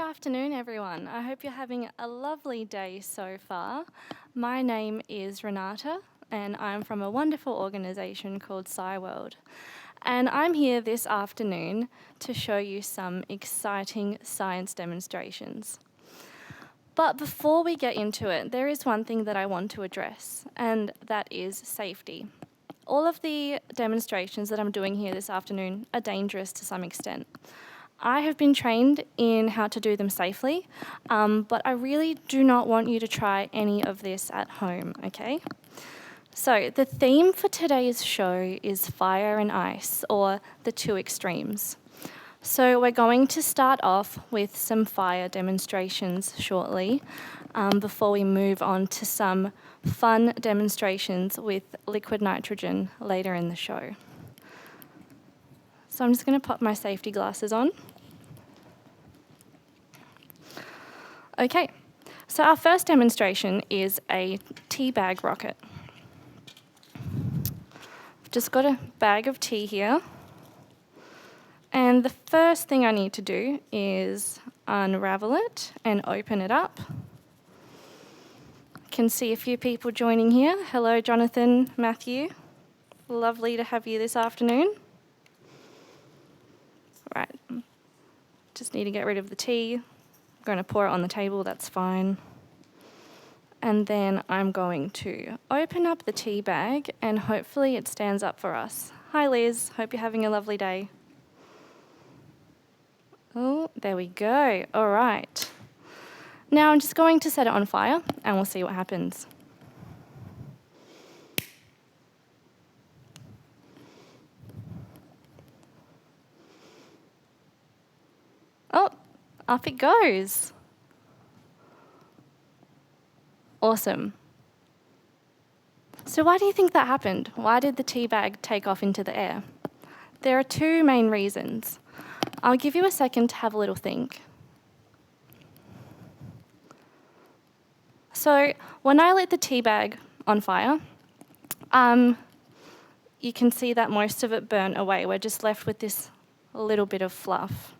afternoon, everyone. I hope you're having a lovely day so far. My name is Renata, and I'm from a wonderful organisation called SciWorld. And I'm here this afternoon to show you some exciting science demonstrations. But before we get into it, there is one thing that I want to address, and that is safety. All of the demonstrations that I'm doing here this afternoon are dangerous to some extent. I have been trained in how to do them safely, but I really do not want you to try any of this at home, okay? So the theme for today's show is fire and ice, or the two extremes. So we're going to start off with some fire demonstrations shortly, before we move on to some fun demonstrations with liquid nitrogen later in the show. So I'm just going to pop my safety glasses on. Okay, so our first demonstration is a Teabag rocket. I've just got a bag of tea here. And the first thing I need to do is unravel it and open it up. I can see a few people joining here. Hello, Jonathan, Matthew. Lovely to have you this afternoon. Right, just need to get rid of the tea. I'm going to pour it on the table, that's fine. And then I'm going to open up the tea bag and hopefully it stands up for us. Hi Liz, hope you're having a lovely day. Oh, there we go, all right. Now I'm just going to set it on fire and we'll see what happens. Oh, up it goes. Awesome. So why do you think that happened? Why did the tea bag take off into the air? There are two main reasons. I'll give you a second to have a little think. So when I lit the tea bag on fire, you can see that most of it burnt away. We're just left with this little bit of fluff.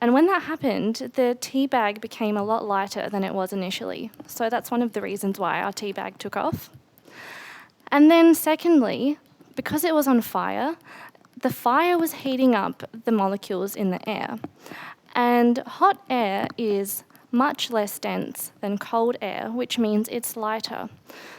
And when that happened, the tea bag became a lot lighter than it was initially. So that's one of the reasons why our tea bag took off. And then secondly, because it was on fire, the fire was heating up the molecules in the air. And hot air is much less dense than cold air, which means it's lighter.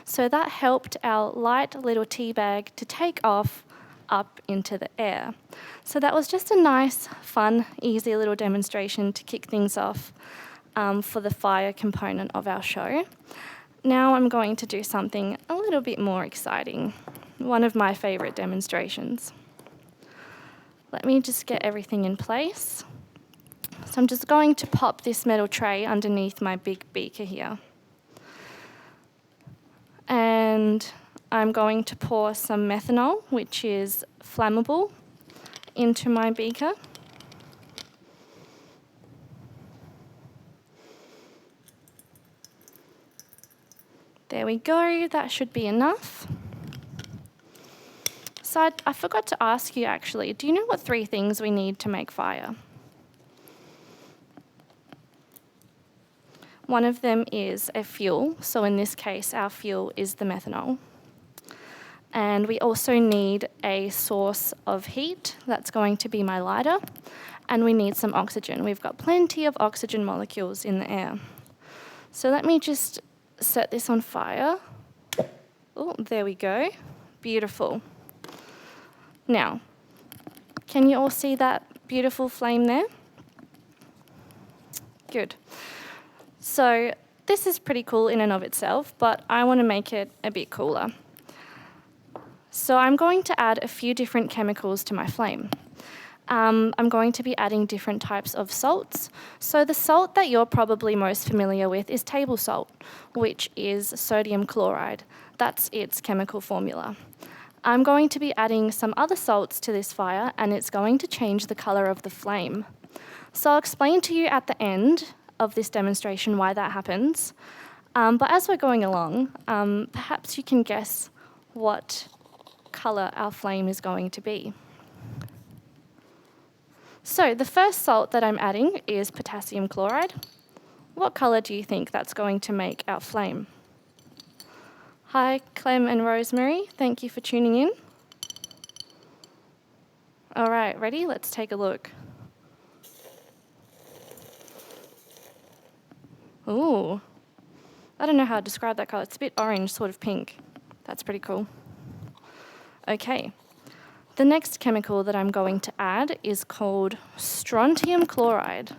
So that helped our light little tea bag to take off up into the air. So that was just a nice, fun, easy little demonstration to kick things off for the fire component of our show. Now I'm going to do something a little bit more exciting, one of my favourite demonstrations. Let me just get everything in place. So I'm just going to pop this metal tray underneath my big beaker here. And I'm going to pour some methanol, which is flammable, into my beaker. There we go, that should be enough. So I forgot to ask you actually, do you know what 3 things we need to make fire? One of them is a fuel, so in this case our fuel is the methanol. And we also need a source of heat, that's going to be my lighter, and we need some oxygen. We've got plenty of oxygen molecules in the air. So let me just set this on fire. Oh, there we go, beautiful. Now, can you all see that beautiful flame there? Good. So this is pretty cool in and of itself, but I want to make it a bit cooler. So I'm going to add a few different chemicals to my flame. I'm going to be adding different types of salts. So the salt that you're probably most familiar with is table salt, which is sodium chloride. That's its chemical formula. I'm going to be adding some other salts to this fire, and it's going to change the colour of the flame. So I'll explain to you at the end of this demonstration why that happens. But as we're going along, perhaps you can guess what colour our flame is going to be. So the first salt that I'm adding is potassium chloride. What colour do you think that's going to make our flame? Hi, Clem and Rosemary. Thank you for tuning in. All right, ready? Let's take a look. Ooh, I don't know how to describe that colour. It's a bit orange, sort of pink. That's pretty cool. Okay, the next chemical that I'm going to add is called strontium chloride.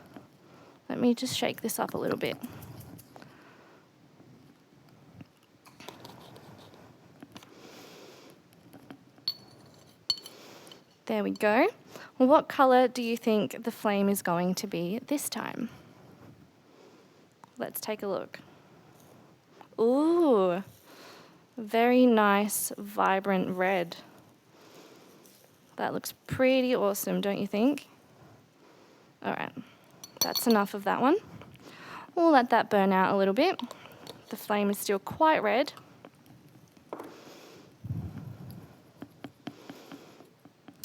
Let me just shake this up a little bit. There we go. Well, what colour do you think the flame is going to be this time? Let's take a look. Ooh, very nice, vibrant red. That looks pretty awesome, don't you think? All right, that's enough of that one. We'll let that burn out a little bit. The flame is still quite red.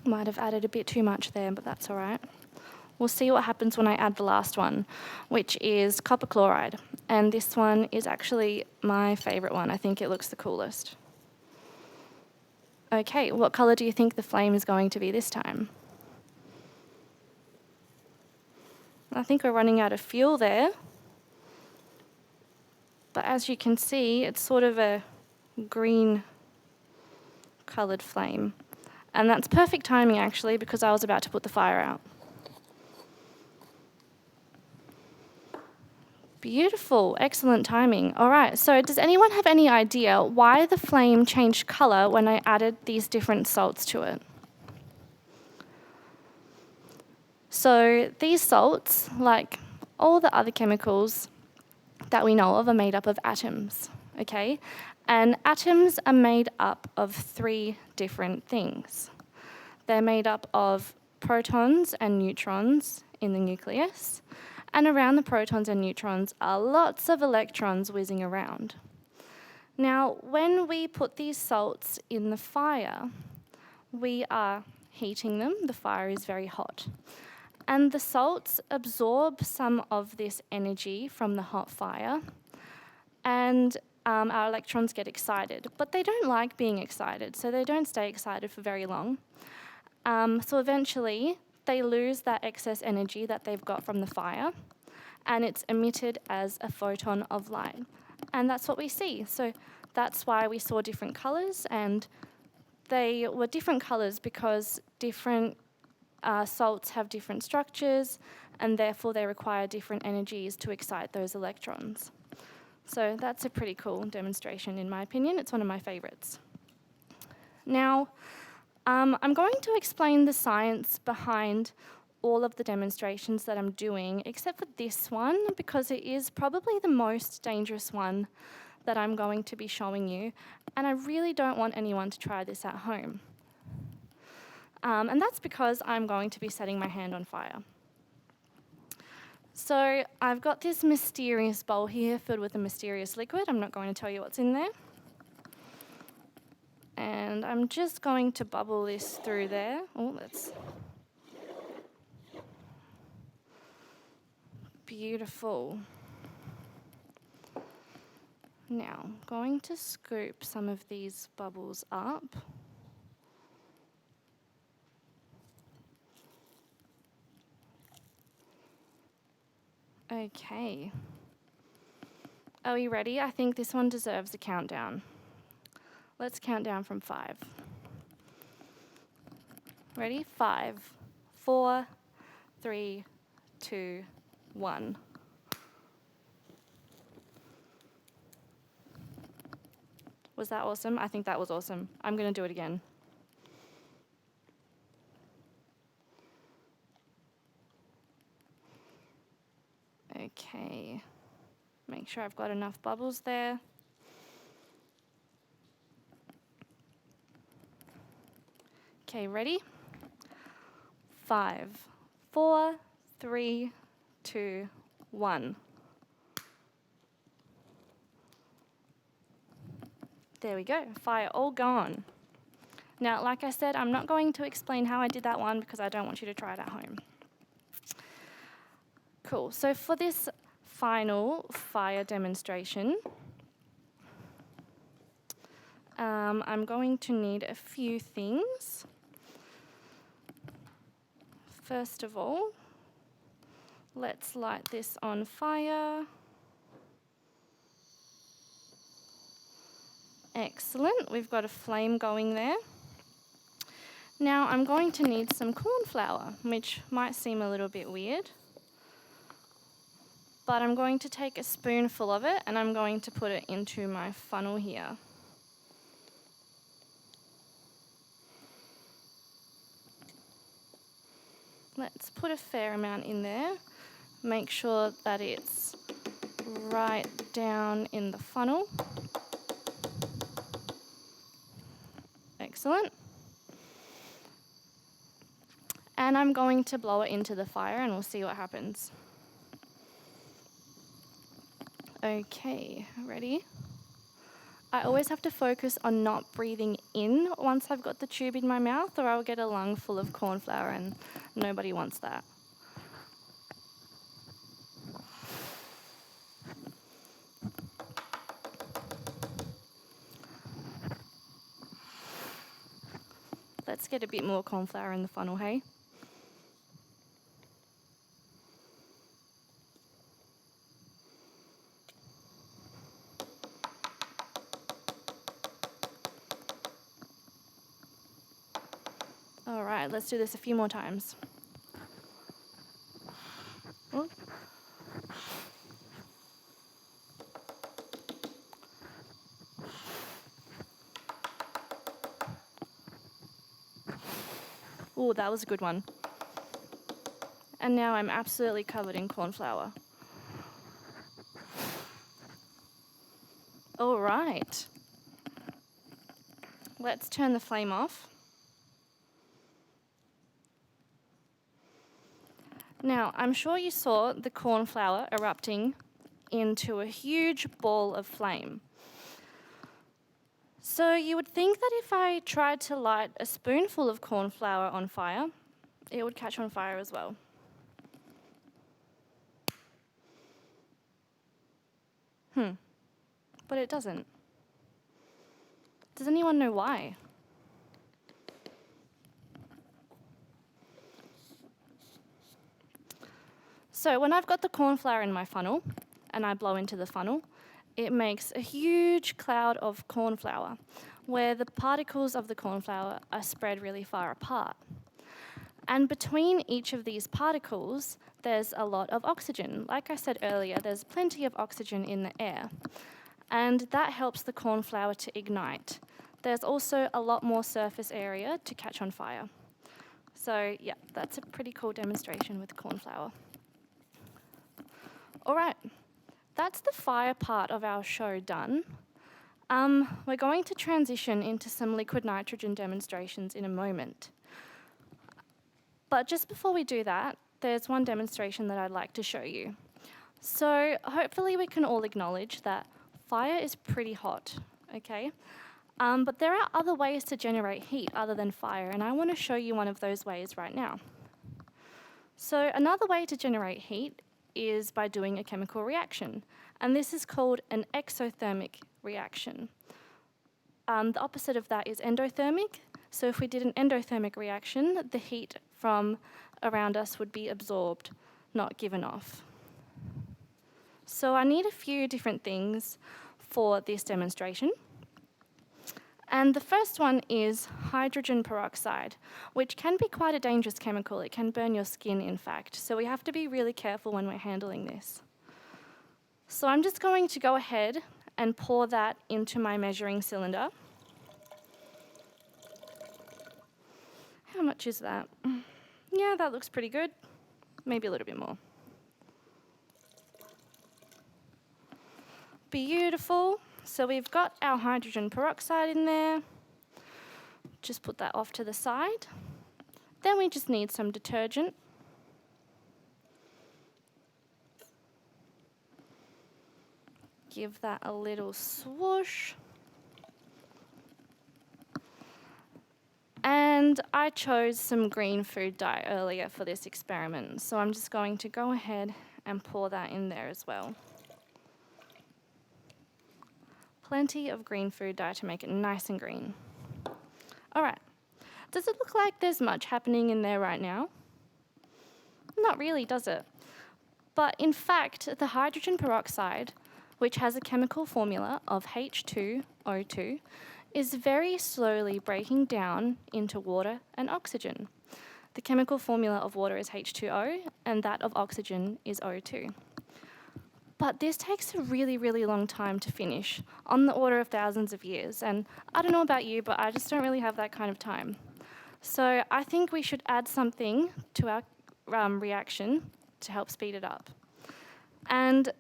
Might have added a bit too much there, but that's all right. We'll see what happens when I add the last one, which is copper chloride. And this one is actually my favourite one. I think it looks the coolest. Okay, what colour do you think the flame is going to be this time? I think we're running out of fuel there. But as you can see, it's sort of a green coloured flame. And that's perfect timing, actually, because I was about to put the fire out. Beautiful, excellent timing. All right, so does anyone have any idea why the flame changed colour when I added these different salts to it? So these salts, like all the other chemicals that we know of, are made up of atoms, okay? And atoms are made up of 3 different things. They're made up of protons and neutrons in the nucleus, and around the protons and neutrons are lots of electrons whizzing around. Now, when we put these salts in the fire, we are heating them. The fire is very hot. And the salts absorb some of this energy from the hot fire, and our electrons get excited. But they don't like being excited, so they don't stay excited for very long. So eventually, they lose that excess energy that they've got from the fire, and it's emitted as a photon of light. And that's what we see. So that's why we saw different colours, and they were different colours because different salts have different structures, and therefore they require different energies to excite those electrons. So that's a pretty cool demonstration, in my opinion. It's one of my favourites. Now, I'm going to explain the science behind all of the demonstrations that I'm doing, except for this one, because it is probably the most dangerous one that I'm going to be showing you, and I really don't want anyone to try this at home. And that's because I'm going to be setting my hand on fire. So I've got this mysterious bowl here filled with a mysterious liquid. I'm not going to tell you what's in there. And I'm just going to bubble this through there. Oh, that's beautiful. Now, I'm going to scoop some of these bubbles up. Okay. Are we ready? I think this one deserves a countdown. Let's count down from 5. Ready? 5, 4, 3, 2, 1. Was that awesome? I think that was awesome. I'm going to do it again. Okay. Make sure I've got enough bubbles there. Okay, ready? 5, 4, 3, 2, 1. There we go, fire all gone. Now, like I said, I'm not going to explain how I did that one because I don't want you to try it at home. Cool. So for this final fire demonstration, I'm going to need a few things. First of all, let's light this on fire. Excellent, we've got a flame going there. Now I'm going to need some corn flour, which might seem a little bit weird, but I'm going to take a spoonful of it and I'm going to put it into my funnel here. Let's put a fair amount in there. Make sure that it's right down in the funnel. Excellent. And I'm going to blow it into the fire and we'll see what happens. Okay, ready? I always have to focus on not breathing in once I've got the tube in my mouth, or I'll get a lung full of corn flour and nobody wants that. Let's get a bit more corn flour in the funnel, hey? All right, let's do this a few more times. Oh. Ooh, that was a good one. And now I'm absolutely covered in corn flour. All right. Let's turn the flame off. Now, I'm sure you saw the corn flour erupting into a huge ball of flame. So you would think that if I tried to light a spoonful of corn flour on fire, it would catch on fire as well. But it doesn't. Does anyone know why? So when I've got the corn flour in my funnel and I blow into the funnel, it makes a huge cloud of corn flour where the particles of the corn flour are spread really far apart. And between each of these particles, there's a lot of oxygen. Like I said earlier, there's plenty of oxygen in the air, and that helps the corn flour to ignite. There's also a lot more surface area to catch on fire. So yeah, that's a pretty cool demonstration with corn flour. All right, that's the fire part of our show done. We're going to transition into some liquid nitrogen demonstrations in a moment. But just before we do that, there's one demonstration that I'd like to show you. So hopefully we can all acknowledge that fire is pretty hot, okay? But there are other ways to generate heat other than fire, and I want to show you one of those ways right now. So another way to generate heat is by doing a chemical reaction, and this is called an exothermic reaction. The opposite of that is endothermic. So if we did an endothermic reaction, the heat from around us would be absorbed, not given off. So I need a few different things for this demonstration. And the first one is hydrogen peroxide, which can be quite a dangerous chemical. It can burn your skin, in fact. So we have to be really careful when we're handling this. So I'm just going to go ahead and pour that into my measuring cylinder. How much is that? Yeah, that looks pretty good. Maybe a little bit more. Beautiful. So we've got our hydrogen peroxide in there. Just put that off to the side. Then we just need some detergent. Give that a little swoosh. And I chose some green food dye earlier for this experiment, so I'm just going to go ahead and pour that in there as well. Plenty of green food dye to make it nice and green. All right, does it look like there's much happening in there right now? Not really, does it? But in fact, the hydrogen peroxide, which has a chemical formula of H2O2, is very slowly breaking down into water and oxygen. The chemical formula of water is H2O, and that of oxygen is O2. But this takes a really, really long time to finish, on the order of thousands of years. And I don't know about you, but I just don't really have that kind of time. So I think we should add something to our reaction to help speed it up. And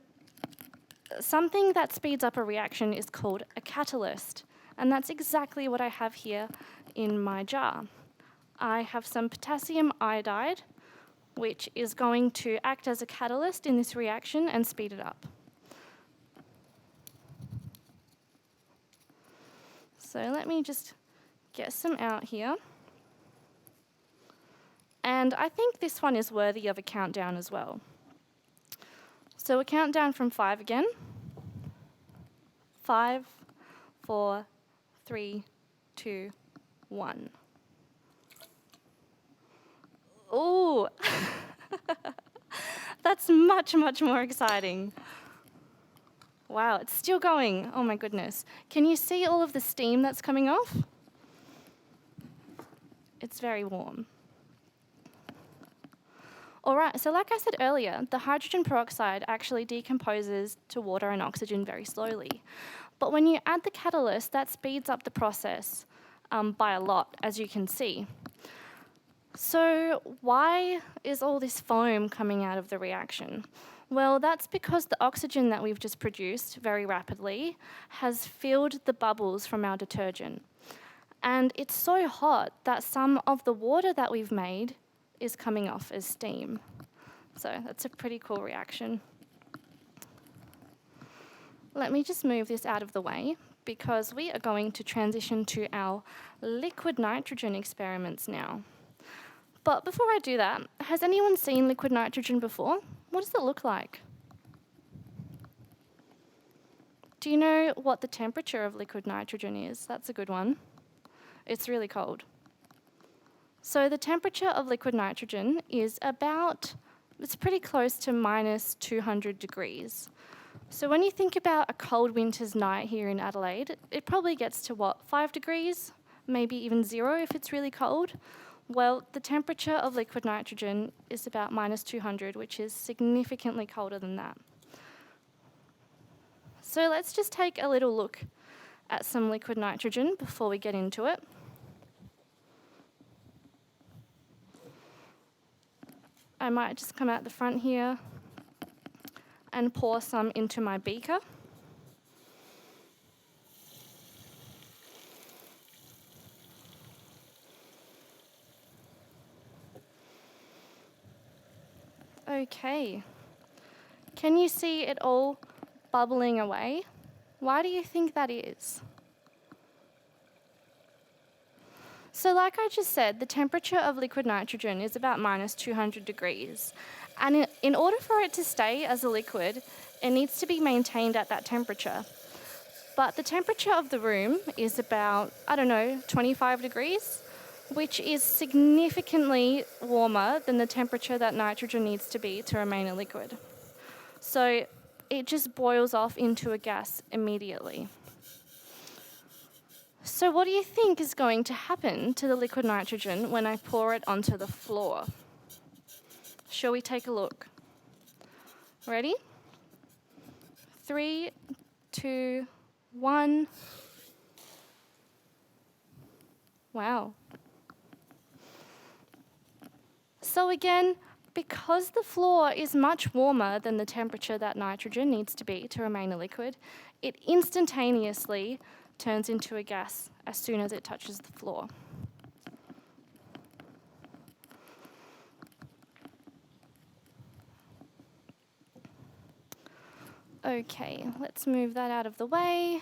something that speeds up a reaction is called a catalyst. And that's exactly what I have here in my jar. I have some potassium iodide, which is going to act as a catalyst in this reaction and speed it up. So let me just get some out here. And I think this one is worthy of a countdown as well. So a countdown from 5 again. 5, 4, 3, 2, 1. Ooh, that's much, much more exciting. Wow, it's still going. Oh my goodness. Can you see all of the steam that's coming off? It's very warm. All right, so like I said earlier, the hydrogen peroxide actually decomposes to water and oxygen very slowly. But when you add the catalyst, that speeds up the process by a lot, as you can see. So why is all this foam coming out of the reaction? Well, that's because the oxygen that we've just produced very rapidly has filled the bubbles from our detergent. And it's so hot that some of the water that we've made is coming off as steam. So that's a pretty cool reaction. Let me just move this out of the way because we are going to transition to our liquid nitrogen experiments now. But before I do that, has anyone seen liquid nitrogen before? What does it look like? Do you know what the temperature of liquid nitrogen is? That's a good one. It's really cold. So the temperature of liquid nitrogen is it's pretty close to minus 200 degrees. So when you think about a cold winter's night here in Adelaide, it probably gets to 5 degrees? Maybe even 0 if it's really cold. Well, the temperature of liquid nitrogen is about minus 200, which is significantly colder than that. So let's just take a little look at some liquid nitrogen before we get into it. I might just come out the front here and pour some into my beaker. Okay. Can you see it all bubbling away? Why do you think that is? So like I just said, the temperature of liquid nitrogen is about minus 200 degrees. And in order for it to stay as a liquid, it needs to be maintained at that temperature. But the temperature of the room is about, 25 degrees, which is significantly warmer than the temperature that nitrogen needs to be to remain a liquid. So it just boils off into a gas immediately. So what do you think is going to happen to the liquid nitrogen when I pour it onto the floor? Shall we take a look? Ready? 3, 2, 1. Wow. So again, because the floor is much warmer than the temperature that nitrogen needs to be to remain a liquid, it instantaneously turns into a gas as soon as it touches the floor. Okay, let's move that out of the way.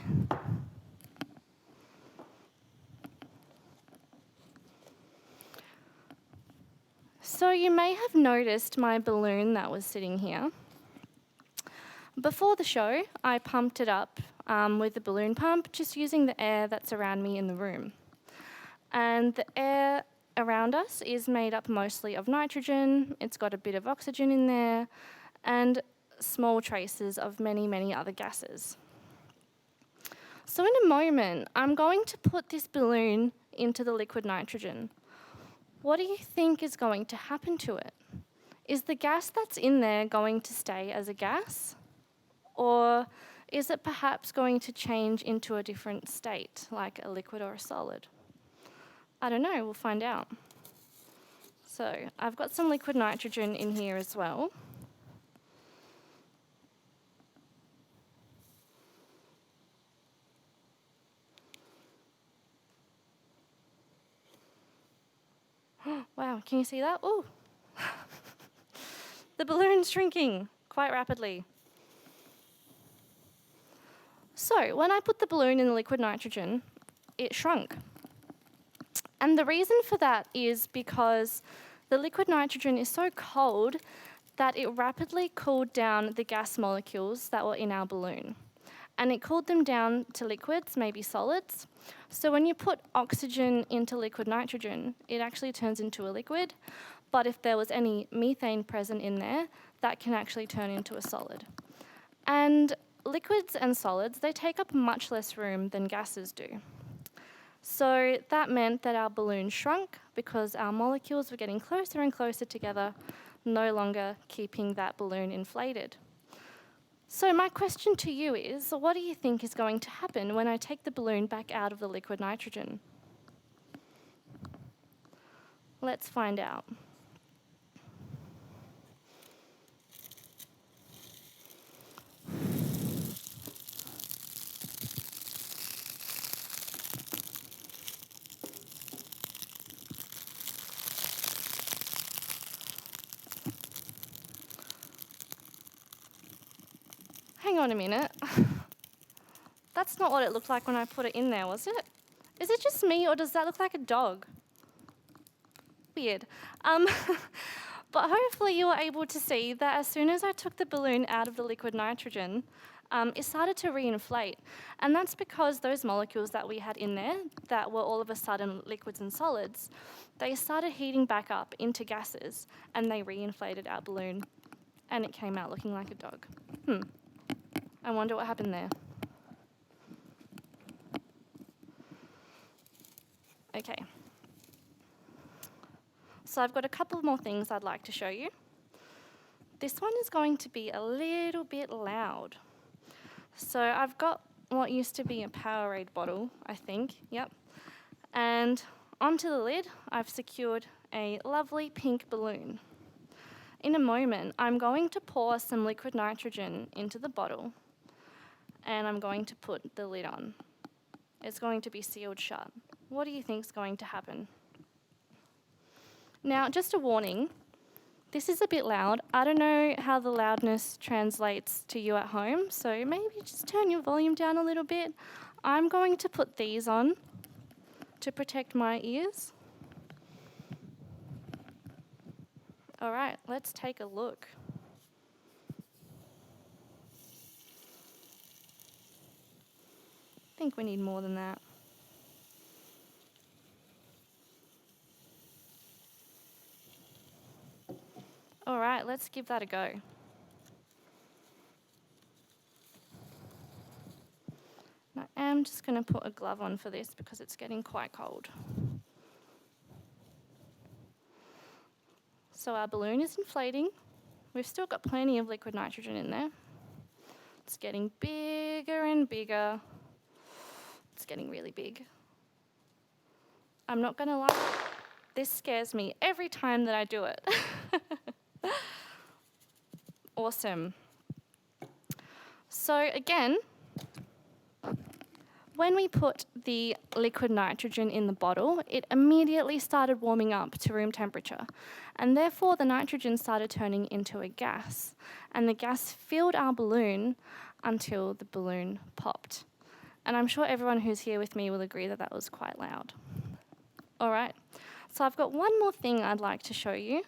So you may have noticed my balloon that was sitting here. Before the show, I pumped it up with the balloon pump, just using the air that's around me in the room. And the air around us is made up mostly of nitrogen, it's got a bit of oxygen in there, and small traces of many, many other gases. So in a moment, I'm going to put this balloon into the liquid nitrogen. What do you think is going to happen to it? Is the gas that's in there going to stay as a gas? Or is it perhaps going to change into a different state, like a liquid or a solid? I don't know, we'll find out. So I've got some liquid nitrogen in here as well. Wow, can you see that? Ooh. The balloon's shrinking quite rapidly. So when I put the balloon in the liquid nitrogen, it shrunk. And the reason for that is because the liquid nitrogen is so cold that it rapidly cooled down the gas molecules that were in our balloon. And it cooled them down to liquids, maybe solids. So when you put oxygen into liquid nitrogen, it actually turns into a liquid. But if there was any methane present in there, that can actually turn into a solid. And liquids and solids, they take up much less room than gases do. So that meant that our balloon shrunk because our molecules were getting closer and closer together, no longer keeping that balloon inflated. So my question to you is, what do you think is going to happen when I take the balloon back out of the liquid nitrogen? Let's find out. Hang on a minute. That's not what it looked like when I put it in there, was it? Is it just me, or does that look like a dog? Weird. But hopefully you were able to see that as soon as I took the balloon out of the liquid nitrogen, it started to reinflate. And that's because those molecules that we had in there, that were all of a sudden liquids and solids, they started heating back up into gases, and they reinflated our balloon, and it came out looking like a dog. I wonder what happened there. Okay. So I've got a couple more things I'd like to show you. This one is going to be a little bit loud. So I've got what used to be a Powerade bottle, I think, yep. And onto the lid, I've secured a lovely pink balloon. In a moment, I'm going to pour some liquid nitrogen into the bottle, and I'm going to put the lid on. It's going to be sealed shut. What do you think is going to happen? Now, just a warning, this is a bit loud. I don't know how the loudness translates to you at home, so maybe just turn your volume down a little bit. I'm going to put these on to protect my ears. All right, let's take a look. I think we need more than that. All right, let's give that a go. Now, I'm just going to put a glove on for this because it's getting quite cold. So our balloon is inflating. We've still got plenty of liquid nitrogen in there. It's getting bigger and bigger. It's getting really big. I'm not going to lie, this scares me every time that I do it. Awesome. So again, when we put the liquid nitrogen in the bottle, it immediately started warming up to room temperature, and therefore the nitrogen started turning into a gas, and the gas filled our balloon until the balloon popped. And I'm sure everyone who's here with me will agree that that was quite loud. All right, so I've got one more thing I'd like to show you.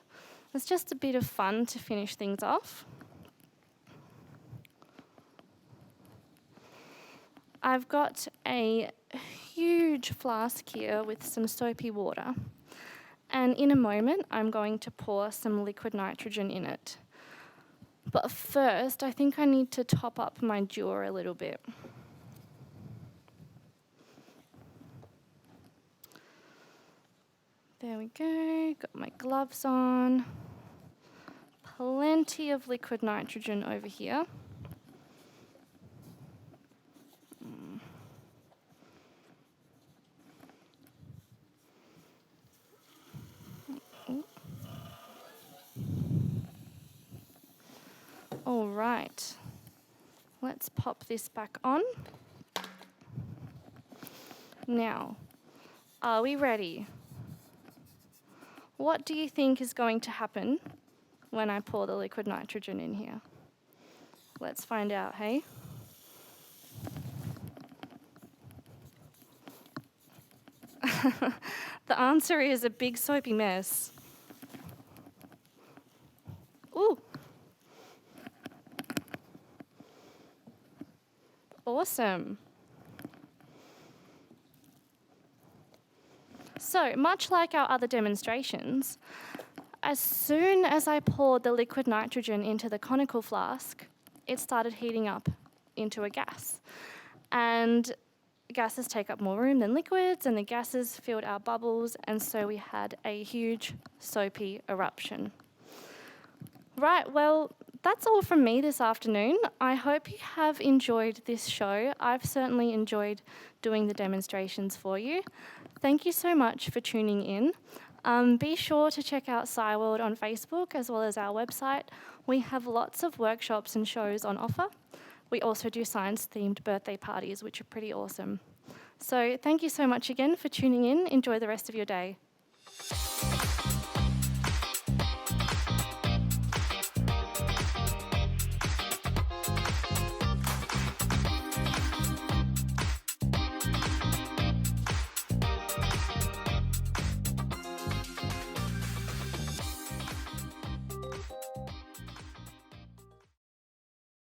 It's just a bit of fun to finish things off. I've got a huge flask here with some soapy water. And in a moment, I'm going to pour some liquid nitrogen in it. But first, I think I need to top up my dew a little bit. There we go, got my gloves on. Plenty of liquid nitrogen over here. All right, let's pop this back on. Now, are we ready? What do you think is going to happen when I pour the liquid nitrogen in here? Let's find out, hey? The answer is a big soapy mess. Ooh. Awesome. So, much like our other demonstrations, as soon as I poured the liquid nitrogen into the conical flask, it started heating up into a gas. And gases take up more room than liquids, and the gases filled our bubbles, and so we had a huge soapy eruption. Right, well, that's all from me this afternoon. I hope you have enjoyed this show. I've certainly enjoyed doing the demonstrations for you. Thank you so much for tuning in. Be sure to check out SciWorld on Facebook as well as our website. We have lots of workshops and shows on offer. We also do science-themed birthday parties, which are pretty awesome. So thank you so much again for tuning in. Enjoy the rest of your day.